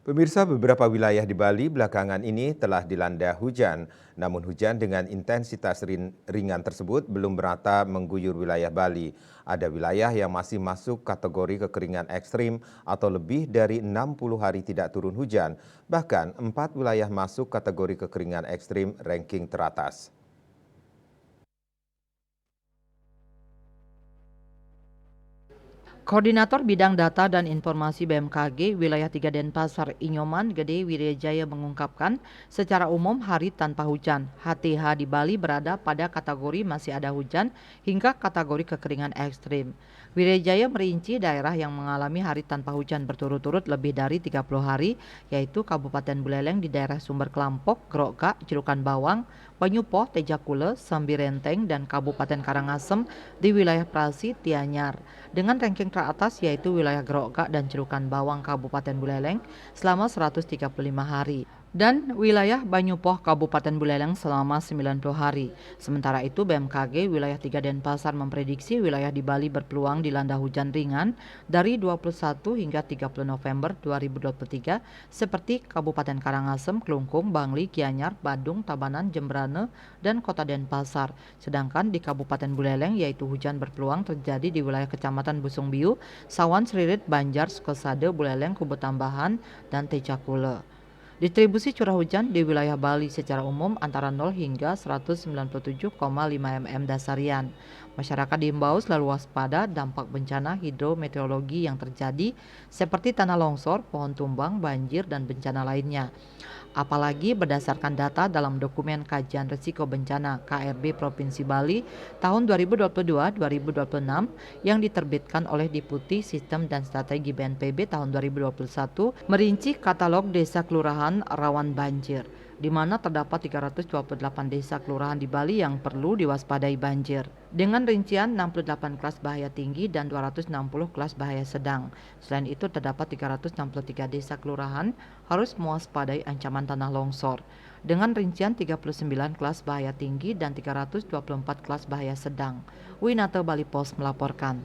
Pemirsa, beberapa wilayah di Bali belakangan ini telah dilanda hujan. Namun hujan dengan intensitas ringan tersebut belum merata mengguyur wilayah Bali. Ada wilayah yang masih masuk kategori kekeringan ekstrim atau lebih dari 60 hari tidak turun hujan. Bahkan 4 wilayah masuk kategori kekeringan ekstrim ranking teratas. Koordinator Bidang Data dan Informasi BMKG Wilayah 3 Denpasar Inyoman Gede Wirejaya mengungkapkan, secara umum hari tanpa hujan, HTH di Bali berada pada kategori masih ada hujan hingga kategori kekeringan ekstrim. Wirejaya merinci daerah yang mengalami hari tanpa hujan berturut-turut lebih dari 30 hari, yaitu Kabupaten Buleleng di daerah Sumber Kelampok, Grogak, Cirukan Bawang, Banyupoh, Tejakule, Sambirenteng, dan Kabupaten Karangasem di wilayah Prasi, Tianyar. Dengan ranking teratas yaitu wilayah Grogak dan Cirukan Bawang Kabupaten Buleleng selama 135 hari dan wilayah Banyupoh Kabupaten Buleleng selama 90 hari. Sementara itu BMKG wilayah 3 Denpasar memprediksi wilayah di Bali berpeluang dilanda hujan ringan dari 21 hingga 30 November 2023 seperti Kabupaten Karangasem, Klungkung, Bangli, Gianyar, Badung, Tabanan, Jembrane, dan Kota Denpasar. Sedangkan di Kabupaten Buleleng yaitu hujan berpeluang terjadi di wilayah Kecamatan Busungbiu, Sawan, Sririt, Banjar, Sukosade, Buleleng, Kubu Tambahan, dan Tejakule. Distribusi curah hujan di wilayah Bali secara umum antara 0 hingga 197,5 mm dasarian. Masyarakat diimbau selalu waspada dampak bencana hidrometeorologi yang terjadi seperti tanah longsor, pohon tumbang, banjir, dan bencana lainnya. Apalagi berdasarkan data dalam dokumen kajian risiko bencana KRB Provinsi Bali tahun 2022-2026 yang diterbitkan oleh Deputi Sistem dan Strategi BNPB tahun 2021 merinci katalog desa kelurahan rawan banjir, di mana terdapat 328 desa kelurahan di Bali yang perlu diwaspadai banjir. Dengan rincian 68 kelas bahaya tinggi dan 260 kelas bahaya sedang. Selain itu terdapat 363 desa kelurahan harus mewaspadai ancaman tanah longsor. Dengan rincian 39 kelas bahaya tinggi dan 324 kelas bahaya sedang. Winata Bali Pos melaporkan.